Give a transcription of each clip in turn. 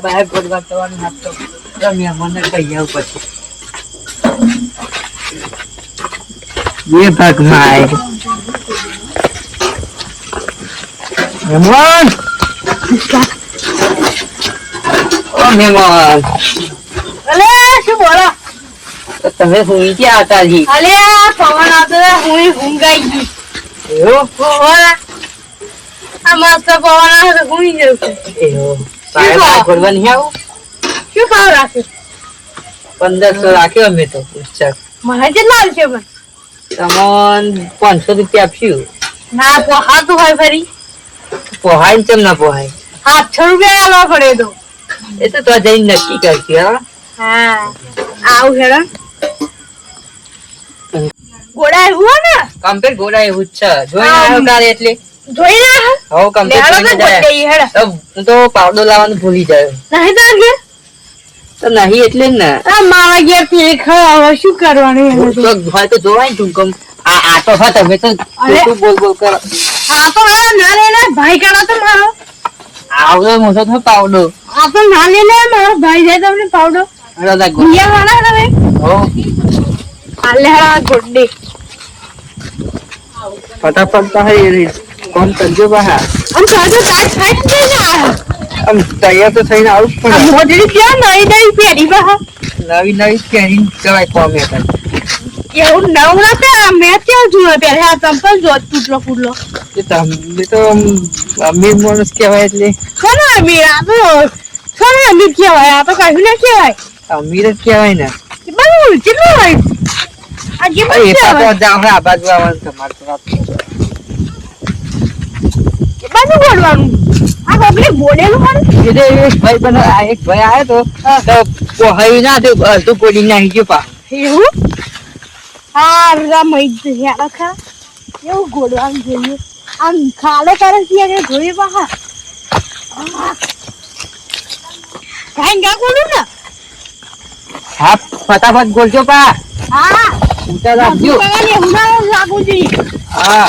બહાર ગોળવા જવાનું હાથ તો મને કહી આવું પછી બે ભાગમાં આવે મહેમાન ઓ મહેમાન અલે શું બોલો તો તમે સુઈ ક્યાં હતા જી અલે પવન આવતો હું ઊંઘાઈ ગઈ એવું આ મસ્ત પવન આવે હું જઉં એવું બહાર ગોળવા નહીં આવું શું ભાવ રાખે 1500 રાખ્યો અમે તો ઉચ્ચક મને કેટલા આવશે પણ તમોન 500 રૂપિયા આપ્યું ના પોહાતું હોય ફરી પોહાય ચમ ના પોહાય 800 રૂપિયા આલવા પડે તો એ તો જઈને નક્કી કરશું હા આવું હેડો ગોડા એવું ને કમ્પ્લીટ ગોળા એવું જ છે જોઈને આવ્યો તારે એટલે જોઈ રહ્યા હવે કમ્પ્લીટ હું તો પાવડો લાવવાનું ભૂલી જાય નહીં તો ઘેર તો નહીં એટલે ને મારા ઘેર થી હવે શું કરવાનું હોય તો જોવાય ને તું આ આટો હા તમે તો બોલ બોલ કરો આ તો ના લે ભાઈ કાઢો તો મારો આવડો મોટો તો પાવડો આ તો ના લે મારો ભાઈ જાય તમને પાવડો દિયા વાળા ને હો આલે હા ગોડે ફટાફટ તો હે કોણ કરજો બહાર આમ કાજો તાર ખાઈ દે ના આમ તૈયાર તો થઈને આવું જ પડે મોજડી ક્યાં નઈ પેરી બહાર નવી નવી પહેરીને જવાય કોમે હતા એવું નવ ના પહેરા મેં ક્યાં જોયો પહેલા આ ચંપલ જો તૂટલો ફૂટલો એ તમે તો અમીર માણસ કહેવાય એટલે કોને અમીર આ તો કોને અમીર કહેવાય આ તો કશું ના કહેવાય અમીર જ કહેવાય ને બરાબર કેટલું હોય આ જે એ પાછો જાવ આ બાજુ આવવાનું તમારે તો વાત કે બાજુ બોલવાનું આ કોકને બોલેલું મારું એટલે એક ભાઈ બનો એક ભાઈ આવ્યો તો પોહાઈ ના તો અડધું કોડી નાખી ગયો પા એવું હા રમઈ ગયા ખા એવું ગોળવાનું જોઈએ આમ ખાલે કરે છે કે જોઈએ બહાર કાઈ ગા બોલું ને હા ફટાફટ બોલજો પા હા ઊંચા રાખજો પગાને હુના લાગુ જી હા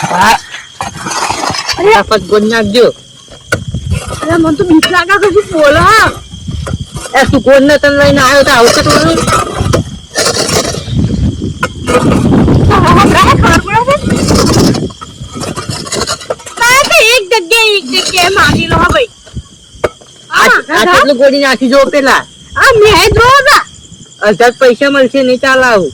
હા ફટાફટ બોલ નાખજો અરે મને તો બીક લાગે કે શું બોલો એ તું કોણ ને તને લઈને આવ્યો તો આવશે તો એક જગ્યાએ માની લો ભાઈ આટલું ગોળી નાખી જો પેલા આ મેં જો અડધા પૈસા મળશે નહીં ચાલ આવું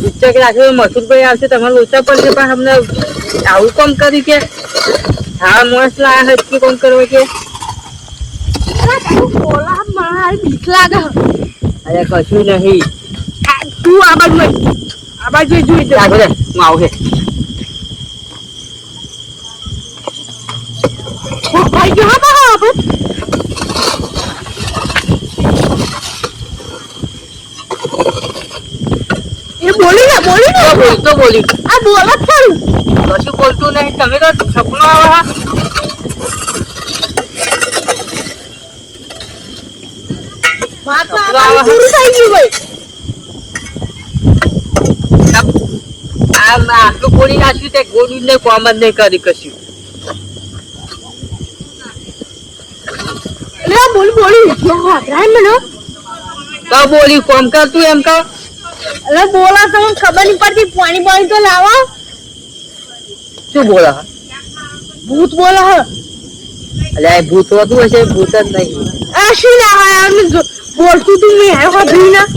ઉચ્ચક રાખ્યો મસૂરભાઈ આવશે તમારે ઓછા પડશે પણ અમને આવું કામ કર્યું કે હા માણસ લાયા હટકી કામ કરવા કે બીક લાગે અરે કશું નહીં તું આ બાજુ જોઈ દે આગળ હું આવું છે બોલતો બોલી આ બોલો ખરું કશું બોલતું નહીં તમે તો સપનો આવા આટલું ગોળી નાખ્યું તે ગોળી ને કોમ જ નહીં કરી કશું બોલી કોમ કર તું એમ કહો અરે બોલા તો ખબર નહીં પડતી પાણી પાણી તો લાવો શું બોલા ભૂત બોલા અલ્યા ભૂત હોતું હશે ભૂત જ નહીં આ શું ના બોલતું તું મેં હે ખબર ના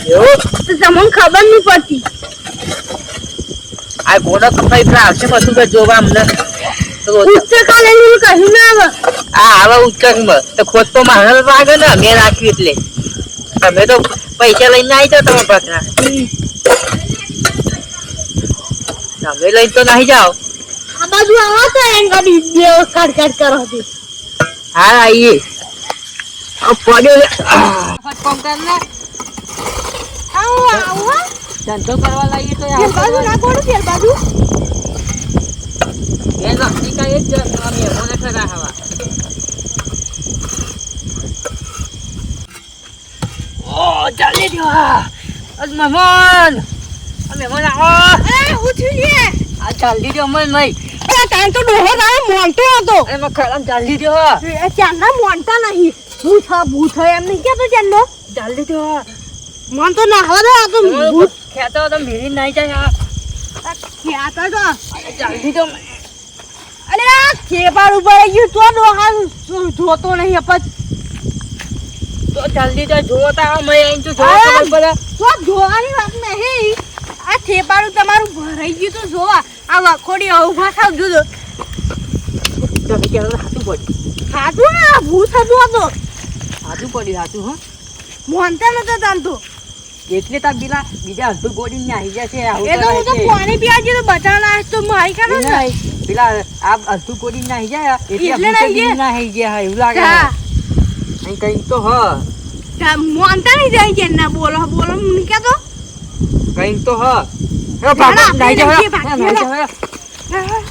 એવું તો તમને ખબર નહીં પડતી આ ગોળો કપાઈ પેલા આવશે પાછું કે જોવા અમને ઉચ્ચ કાલે કહ્યું ના આવે આ આવા ઉચ્ચકમાં તો ખોટ તો મારે વાગે ને મેં રાખ્યું એટલે તમે તો પૈસા લઈને આવી જાઓ તમે પાછા તમે લઈને તો નહીં જાઓ આ બાજુ આવો તો એમ ગાડી બે કાટ કરો હતી હા આવીએ પડ્યો ફોન કર ને આવો ધંધો કરવા લાવીએ તો બાજુ ના કોણ છે બાજુ એ નક્કી કઈ જ અમે મને ખરા હવા એ દેવા અજ મહેમાન આ મહેમાન આવો અરે હું છું લે આ જલ્દી દે મન મય અરે તાન તો ડોહો તારે મોનતો હતો એ મ ખરામ જલ્દી દે એ ચાંદા મોનતા નહીં ભૂત એમ નહીં કેતો ચાંદો જલ્દી દે મન તો ના હવે આ તો ભૂત ખેતો તો મેરી નહીં જાય ખ્યાતા તો જલ્દી દે અરે આ ખેપાર ઉપર ગયું તો ડોહા જોતો નહીં અપત તો જલ્દી દે જોતા મય આઈ તો જો હા. ખબર પડે તો જોવાની વાત નહીં આ થેપાડું તમારું ભરાઈ ગયું તો જોવા આ વખોડી ઉભા થાવ જોજો તમે કે હાથું પડ્યું ખાધું ને આ ભૂત હતું આ તો હાથું પડ્યું હાથું હા મોનતા નતો તાનતો એટલે તા બીલા બીજા હસુ ગોડીને નાહી જાય છે આવું એ તો હું તો પાણી પીવા ગયો તો બચાવવા આવ્યો તો મારી કાઢો ને પેલા આ હસુ ગોડીને નાહી જાય એટલે એટલે નાહી ગયા? નાહી ગયા એવું લાગે હા અહીં કઈ તો હ મોનતા નહીં જાય કે ના બોલો બોલો મને કહે તો કઈ તો હ આપણે નાહી જાય, ભાગીએ, નાહી જાય હા.